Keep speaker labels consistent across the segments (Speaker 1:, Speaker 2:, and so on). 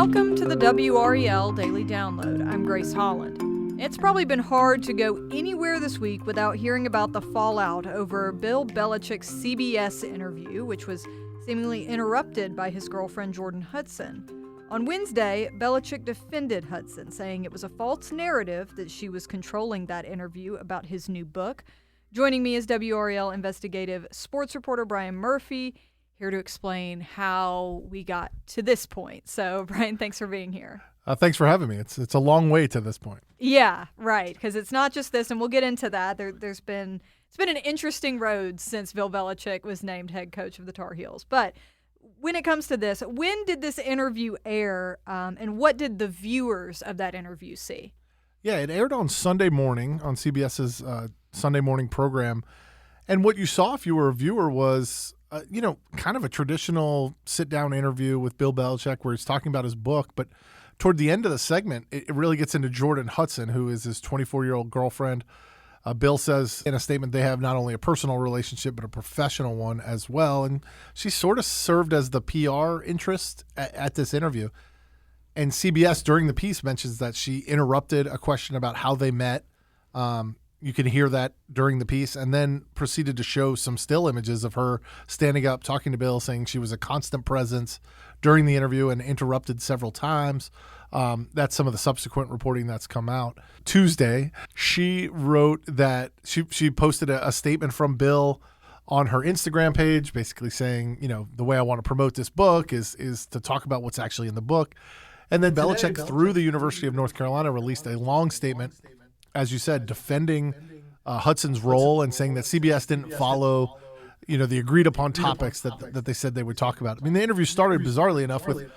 Speaker 1: Welcome to the WRAL Daily Download. I'm Grace Holland. It's probably been hard to go anywhere this week without hearing about the fallout over Bill Belichick's CBS interview, which was seemingly interrupted by his girlfriend Jordon Hudson. On Wednesday, Belichick defended Hudson, saying it was a false narrative that she was controlling that interview about his new book. Joining me is WRAL Investigative sports reporter Brian Murphy, here to explain how we got to this point. So, Brian, thanks for being here.
Speaker 2: Thanks for having me. It's a long way to this point.
Speaker 1: Yeah, right, because it's not just this, and we'll get into that. It's been an interesting road since Bill Belichick was named head coach of the Tar Heels. But when it comes to this, when did this interview air, and what did the viewers of that interview see?
Speaker 2: Yeah, it aired on Sunday morning on CBS's Sunday morning program. And what you saw if you were a viewer was, kind of a traditional sit-down interview with Bill Belichick where he's talking about his book. But toward the end of the segment, it really gets into Jordon Hudson, who is his 24-year-old girlfriend. Bill says in a statement they have not only a personal relationship but a professional one as well. And she sort of served as the PR interest at this interview. And CBS during the piece mentions that she interrupted a question about how they met. You can hear that during the piece, and then proceeded to show some still images of her standing up, talking to Bill, saying she was a constant presence during the interview and interrupted several times. That's some of the subsequent reporting that's come out. Tuesday, she wrote that she posted a statement from Bill on her Instagram page, basically saying, the way I want to promote this book is to talk about what's actually in the book. And then Belichick, through the University of North Carolina, released a long statement, as you said, defending Hudson's role and saying that CBS didn't follow, the agreed-upon topics that they said they would talk about. I mean, the interview started, bizarrely enough, with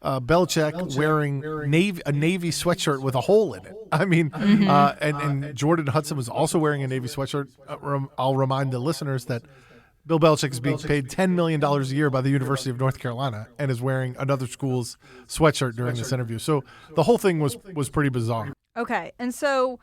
Speaker 2: Belichick wearing a Navy sweatshirt with a hole in it. I mean, and Jordon Hudson was also wearing a Navy sweatshirt. I'll remind the listeners that Bill Belichick is being paid $10 million a year by the University of North Carolina and is wearing another school's sweatshirt during this interview. So the whole thing was pretty bizarre.
Speaker 1: Okay, and so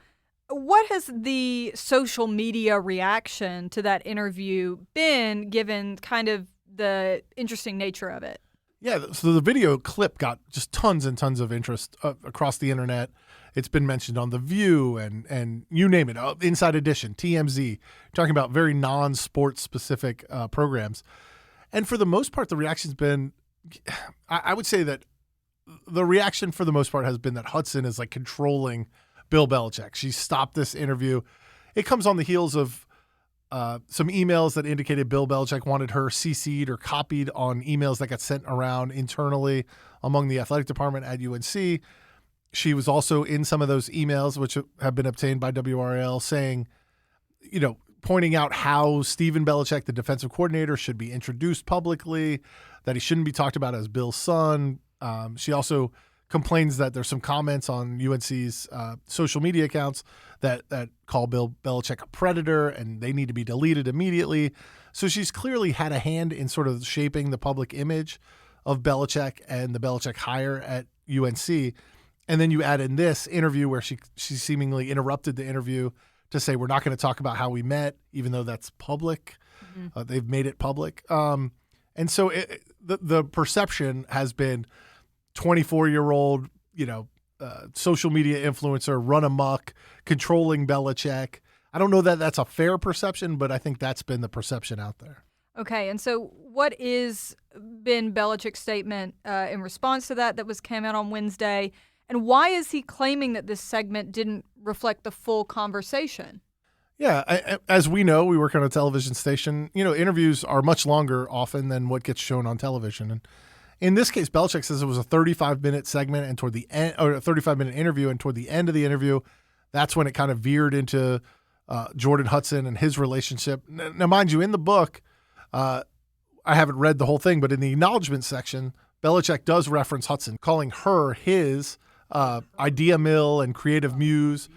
Speaker 1: what has the social media reaction to that interview been, given kind of the interesting nature of it?
Speaker 2: Yeah, so the video clip got just tons and tons of interest across the internet. It's been mentioned on The View and you name it, Inside Edition, TMZ, talking about very non-sports specific programs. And for the most part, the reaction's been, I would say that the reaction for the most part has been that Hudson is like controlling Bill Belichick. She stopped this interview. It comes on the heels of some emails that indicated Bill Belichick wanted her CC'd or copied on emails that got sent around internally among the athletic department at UNC. She was also in some of those emails, which have been obtained by WRAL, saying, pointing out how Stephen Belichick, the defensive coordinator, should be introduced publicly, that he shouldn't be talked about as Bill's son. She also complains that there's some comments on UNC's social media accounts that call Bill Belichick a predator and they need to be deleted immediately. So she's clearly had a hand in sort of shaping the public image of Belichick and the Belichick hire at UNC. And then you add in this interview where she seemingly interrupted the interview to say, we're not going to talk about how we met, even though that's public. Mm-hmm. They've made it public. And so the perception has been 24-year-old, social media influencer, run amok, controlling Belichick. I don't know that that's a fair perception, but I think that's been the perception out there.
Speaker 1: Okay, and so what is Ben Belichick's statement in response to that came out on Wednesday? And why is he claiming that this segment didn't reflect the full conversation?
Speaker 2: Yeah, as we know, we work on a television station. Interviews are much longer often than what gets shown on television. And in this case, Belichick says it was a 35-minute segment and toward the end, or a 35-minute interview, and toward the end of the interview, that's when it kind of veered into Jordon Hudson and his relationship. Now, mind you, in the book, I haven't read the whole thing, but in the acknowledgement section, Belichick does reference Hudson, calling her his idea mill and creative muse.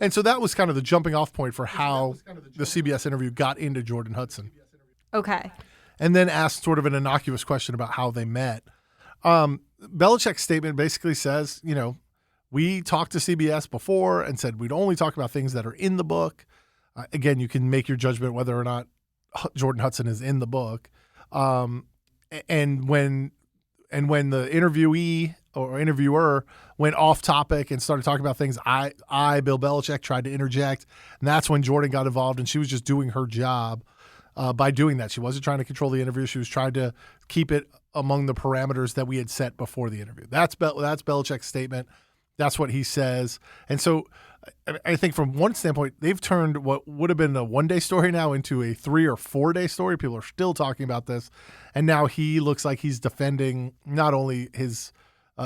Speaker 2: And so that was kind of the jumping off point for how the CBS interview got into Jordon Hudson.
Speaker 1: Okay.
Speaker 2: And then asked sort of an innocuous question about how they met. Belichick's statement basically says, we talked to CBS before and said we'd only talk about things that are in the book. Again, you can make your judgment whether or not Jordon Hudson is in the book. And when the interviewee or interviewer went off topic and started talking about things Bill Belichick, tried to interject. And that's when Jordon got involved, and she was just doing her job by doing that. She wasn't trying to control the interview. She was trying to keep it among the parameters that we had set before the interview. That's Belichick's statement. That's what he says. And so I think from one standpoint, they've turned what would have been a one-day story now into a 3 or 4 day story. People are still talking about this. And now he looks like he's defending not only his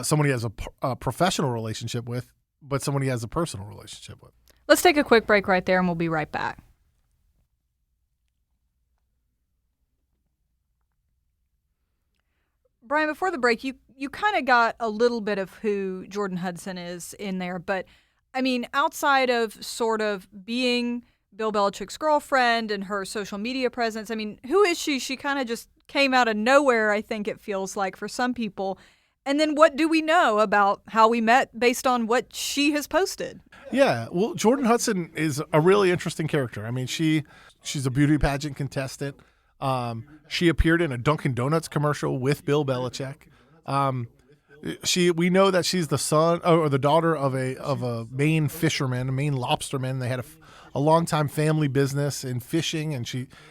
Speaker 2: someone he has a professional relationship with, but someone he has a personal relationship with.
Speaker 1: Let's take a quick break right there, and we'll be right back. Brian, before the break, you kind of got a little bit of who Jordon Hudson is in there, but I mean, outside of sort of being Bill Belichick's girlfriend and her social media presence, I mean, who is she? She kind of just came out of nowhere, I think it feels like, for some people. And then what do we know about how we met based on what she has posted?
Speaker 2: Yeah, well, Jordon Hudson is a really interesting character. I mean, she's a beauty pageant contestant. She appeared in a Dunkin' Donuts commercial with Bill Belichick. We know that she's the son or the daughter of a Maine fisherman, a Maine lobsterman. They had a longtime family business in fishing, and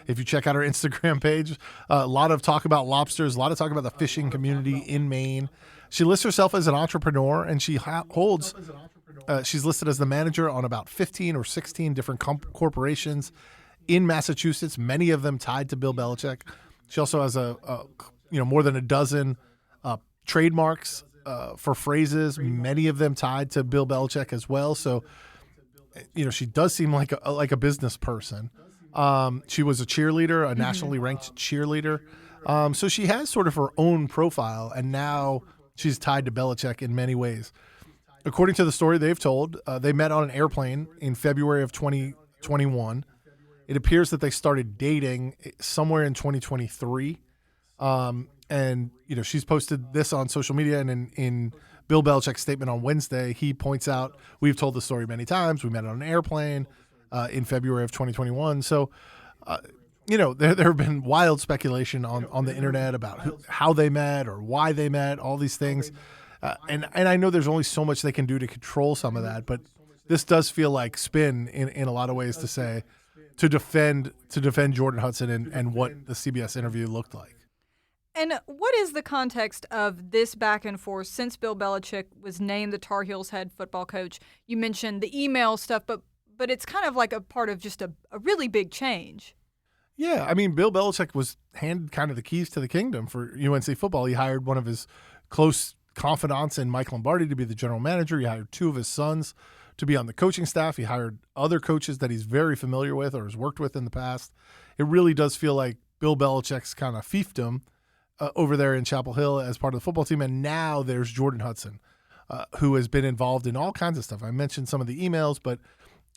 Speaker 2: if you check out her Instagram page, a lot of talk about lobsters, a lot of talk about the fishing community in Maine. She lists herself as an entrepreneur, and she holds. She's listed as the manager on about 15 or 16 different corporations in Massachusetts, many of them tied to Bill Belichick. She also has more than a dozen trademarks for phrases, many of them tied to Bill Belichick as well. So, she does seem like a business person. She was a cheerleader, a nationally ranked cheerleader. So she has sort of her own profile, and now she's tied to Belichick in many ways. According to the story they've told, they met on an airplane in February of 2021. It appears that they started dating somewhere in 2023. And, she's posted this on social media, and in Bill Belichick's statement on Wednesday, he points out, we've told the story many times. We met on an airplane in February of 2021. So, there have been wild speculation on the internet about how they met or why they met, all these things. And I know there's only so much they can do to control some of that, but this does feel like spin in a lot of ways to defend Jordon Hudson and what the CBS interview looked like.
Speaker 1: And what is the context of this back and forth since Bill Belichick was named the Tar Heels head football coach? You mentioned the email stuff, but it's kind of like a part of just a really big change.
Speaker 2: Yeah, I mean, Bill Belichick was handed kind of the keys to the kingdom for UNC football. He hired one of his close confidants in Mike Lombardi to be the general manager. He hired 2 of his sons to be on the coaching staff. He hired other coaches that he's very familiar with or has worked with in the past. It really does feel like Bill Belichick's kind of fiefdom over there in Chapel Hill as part of the football team. And now there's Jordon Hudson, who has been involved in all kinds of stuff. I mentioned some of the emails, but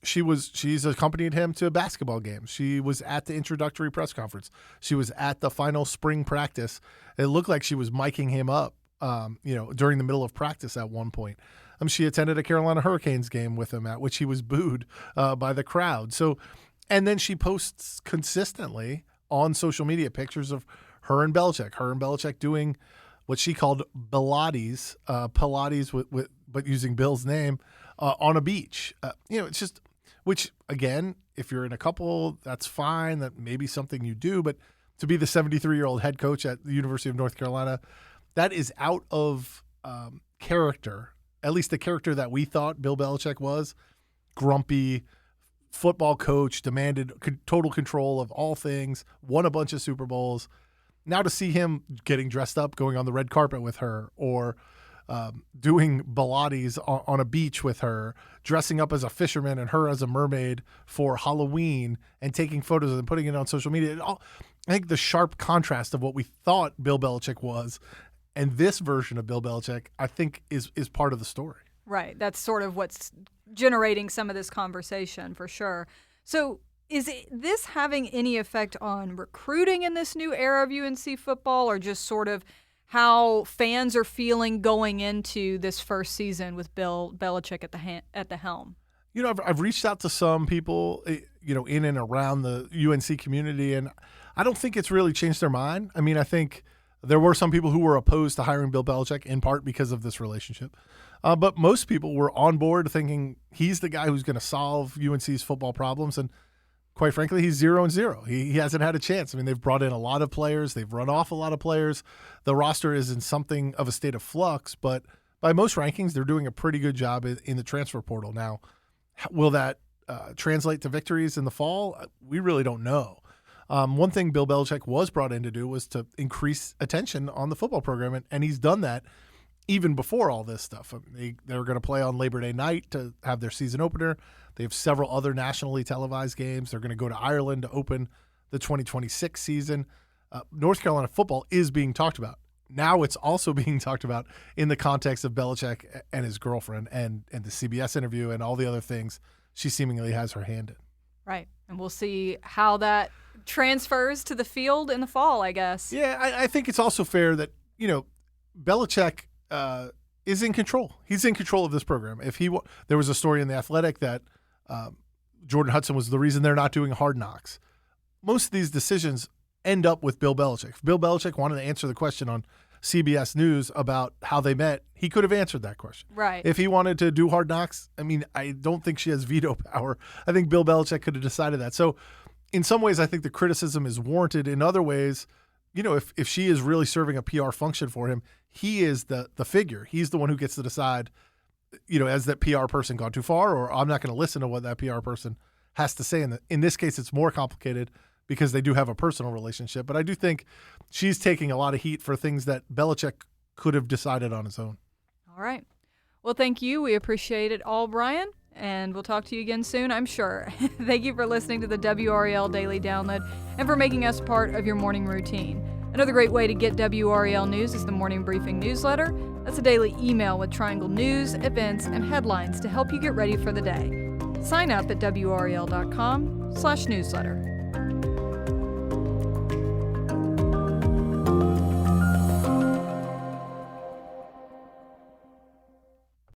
Speaker 2: she's accompanied him to basketball games. She was at the introductory press conference. She was at the final spring practice. It looked like she was miking him up, during the middle of practice at one point. She attended a Carolina Hurricanes game with him, at which he was booed by the crowd. So, and then she posts consistently on social media pictures of her and Belichick doing what she called Pilates, but using Bill's name on a beach. It's just, which again, if you're in a couple, that's fine. That may be something you do, but to be the 73-year-old head coach at the University of North Carolina, that is out of character. At least the character that we thought Bill Belichick was. Grumpy football coach, demanded total control of all things, won a bunch of Super Bowls. Now to see him getting dressed up, going on the red carpet with her, or doing Pilates on a beach with her, dressing up as a fisherman and her as a mermaid for Halloween, and taking photos and putting it on social media. I think the sharp contrast of what we thought Bill Belichick was and this version of Bill Belichick, I think, is part of the story.
Speaker 1: Right. That's sort of what's generating some of this conversation, for sure. So is this having any effect on recruiting in this new era of UNC football, or just sort of how fans are feeling going into this first season with Bill Belichick at the helm?
Speaker 2: I've reached out to some people, in and around the UNC community, and I don't think it's really changed their mind. I mean, I think There were some people who were opposed to hiring Bill Belichick in part because of this relationship. But most people were on board thinking he's the guy who's going to solve UNC's football problems. And quite frankly, he's 0-0. He hasn't had a chance. I mean, they've brought in a lot of players. They've run off a lot of players. The roster is in something of a state of flux, but by most rankings, they're doing a pretty good job in the transfer portal. Now, will that translate to victories in the fall? We really don't know. One thing Bill Belichick was brought in to do was to increase attention on the football program, and he's done that even before all this stuff. They're going to play on Labor Day night to have their season opener. They have several other nationally televised games. They're going to go to Ireland to open the 2026 season. North Carolina football is being talked about. Now it's also being talked about in the context of Belichick and his girlfriend and the CBS interview and all the other things she seemingly has her hand in.
Speaker 1: Right. And we'll see how that transfers to the field in the fall, I guess.
Speaker 2: Yeah, I think it's also fair that, Belichick is in control. He's in control of this program. There was a story in The Athletic that Jordon Hudson was the reason they're not doing Hard Knocks. Most of these decisions end up with Bill Belichick. If Bill Belichick wanted to answer the question on CBS News about how they met, he could have answered that question.
Speaker 1: Right.
Speaker 2: If he wanted to do Hard Knocks, I don't think she has veto power. I think Bill Belichick could have decided that. So in some ways, I think the criticism is warranted. In other ways, if she is really serving a PR function for him, he is the figure. He's the one who gets to decide, has that PR person gone too far, or I'm not going to listen to what that PR person has to say. In this case, it's more complicated because they do have a personal relationship. But I do think she's taking a lot of heat for things that Belichick could have decided on his own.
Speaker 1: All right. Well, thank you. We appreciate it all, Brian. And we'll talk to you again soon, I'm sure. Thank you for listening to the WRAL Daily Download and for making us part of your morning routine. Another great way to get WRAL news is the Morning Briefing newsletter. That's a daily email with Triangle news, events, and headlines to help you get ready for the day. Sign up at WRAL.com/newsletter.